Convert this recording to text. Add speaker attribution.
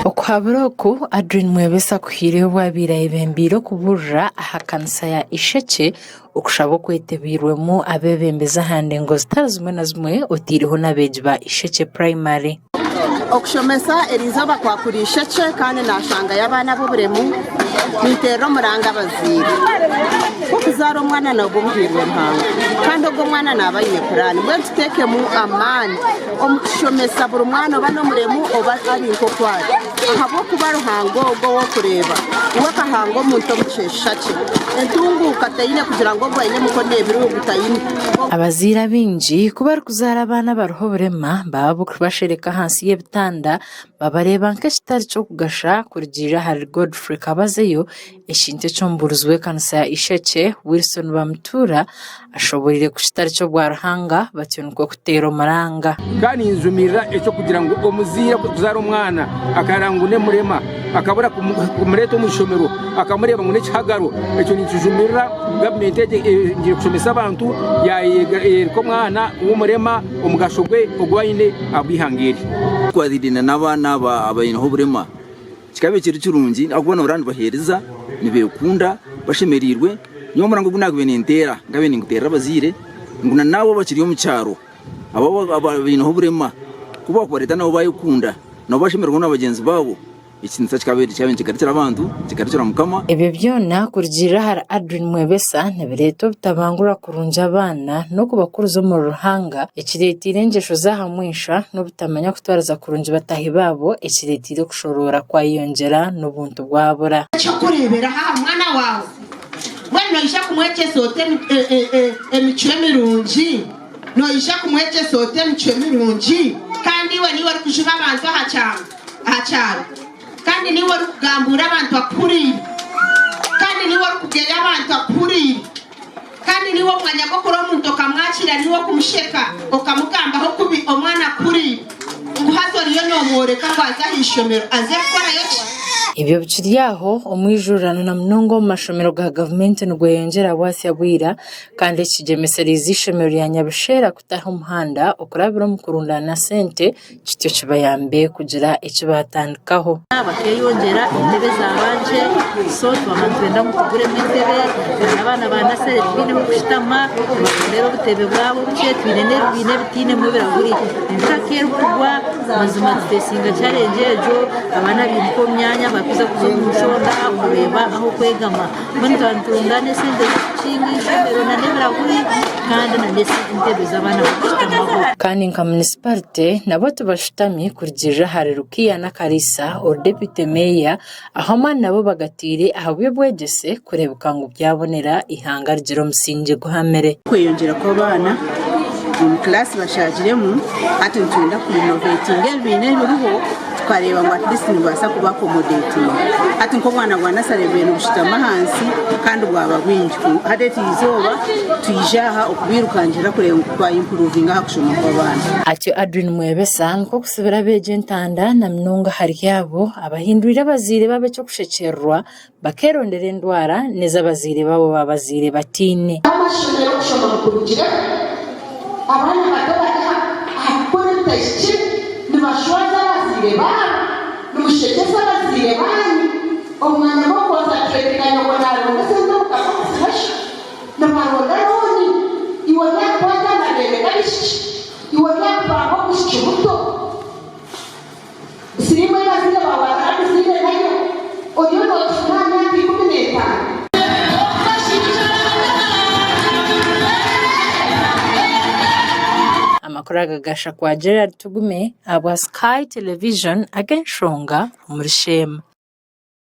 Speaker 1: Okwaburoku Adrien Mwebesa kuhirewa birayibembiro kuburra aha kanisa ya Isheke okushaba kwetebirwemu abebembeza hande ngo zitari zimwe na zimwe otiriho n'abeegi ba Isheke Primary.
Speaker 2: Okushomesa erizoba kwakura Isheke kandi nashanga y'abana b'oburemu nitero muranga abazire okuzara omwana nagumvirwe mpanga kandi ogwo mwana nabaye kurani bwe tutekemu amani omukushomesa buri mwana oba n'omuremu oba ari nkokwari ahabo kuba ruhango ogwo wo kureba uwe kahango omuntu omukyeshake entunguka tayine kugira ngo bwayine mukone ebiru gutayine
Speaker 1: abazira bingi kuba kuzara abana baruho burema baba kubashereka hansi y'ebitanda babareba nk'ekitari cyo kugasha kurigirira hari Godfrey Kabazeyo eshinte cyo mburuzwe kanisa ya Isheke Wilson Bamutura ashoborire ku kitari cyo bwa ruhanga batyonko kutera maranga
Speaker 3: kandi inzumira ecyo kugira ngo omuzira kuzara umwana akarangune murema akabura kumureto mwishomero akamureba ngo nekihagaro ecyo nikijumira government ngiye kushomesa abantu ya ko mwana w'umurema omugashogwe ogwayine abihangiri
Speaker 4: kwadidina n'abana abayinaho burema kikabe kiri kirungi akubona urandi bahereza nibekunda bashemerirwe niyo murango gunaga nentera ngabe ningutera abazire nguna nabo bakiriyo mu cyaro ababinaho burema kuba kwareta nabo bayikunda nabo bashemerwa n'abagenzi babo ikintu cyakabiri cyabenkigaritira abantu kigaritira mukama
Speaker 1: ebe byona kurgira hari Adrien Mwebesa nebereto bitabangura kurunja abana no kubakuruzo mu ruhanga ekiretire ngesho zahamwisha no bitamanya kutwaraza kurunja batahi babo ekiretire kushorora kwayongera n'ubuntu bwabura
Speaker 5: cyo kurebera ha mwana wawe weno isha kumweche sote emichwe mirungi no isha kumweche sote emichwe mirungi kandi we niwe kujuba abantu hacharo kandi niwe kugambura abantu akuri kandi niwe kugera abantu akuri kandi niwe mwanya go kuro muntu kamwakira niwe kumusheka okamugamba ho kubi omwana akuri nguhazoriyo no mworeka kwaza hishomero aze gukora yoki
Speaker 1: ibyo biciri yaho omwijurano na mnongo mu mashomero ga government nubwo yongera wasi yabwira kandi kigemeseriza ishomero ya Nyabishera kutaha umuhanda okurabira mu kurundana sente kityo kibayambe kugira icyo batandikaho
Speaker 6: bakeyongera intebe zabanje so twamantwenda mukugure intebe abana banasere bine mu kushitama rero butebe bwabo buke twirene bine bitine mu biraguri ntakero kugwa mazima tfesinga challenge ejo abana bimpo myanya bakuza kuzomushonda kureba aho kwegama mantwandane sente kingi shomero na nebiraguri kandi na ndetse intebe zabana kushitama
Speaker 1: kandi nka municipality nabo tubashitami kurigirira hari Rukiya na Karisa Deputy Mayor aho man nabo bagatire ahabwe bwegese kurebuka ngo byabonera ihanga rigiro musinge guhamere
Speaker 2: kweyongera ko bana mu class bashagiremo ati ntunda ku innovating ebine biruho twareba ngo at least nibasa kuba accommodating ati nko mwana gwana sarebye no gushitama hansi kandi bwaba bwinji hadeti izoba tuyijaha okubirukangira kureba kwa improving action kwa bana
Speaker 1: ati Adrien Mwebesa nko kusubira beje ntanda na mnonga hari yabo abahindurira bazire babe cyo kushecerwa bakerondera indwara neza bazire babo babazire batine
Speaker 5: amashomero kushobora kurugira abana badabaka akora test nibashwaza bazire babo nushekeza bazire bani omwana wako atakrekanya kwa nalo ngasendo ukafasha na marodani iwanya kwanda na delegashi iwanya kwa kushikuto sirimo bazire baba bazire nayo oyo no tfana ndikumeta
Speaker 1: amakuru agagasha kwa Gerard Tugume abwa Sky Television agenshonga muri Shema.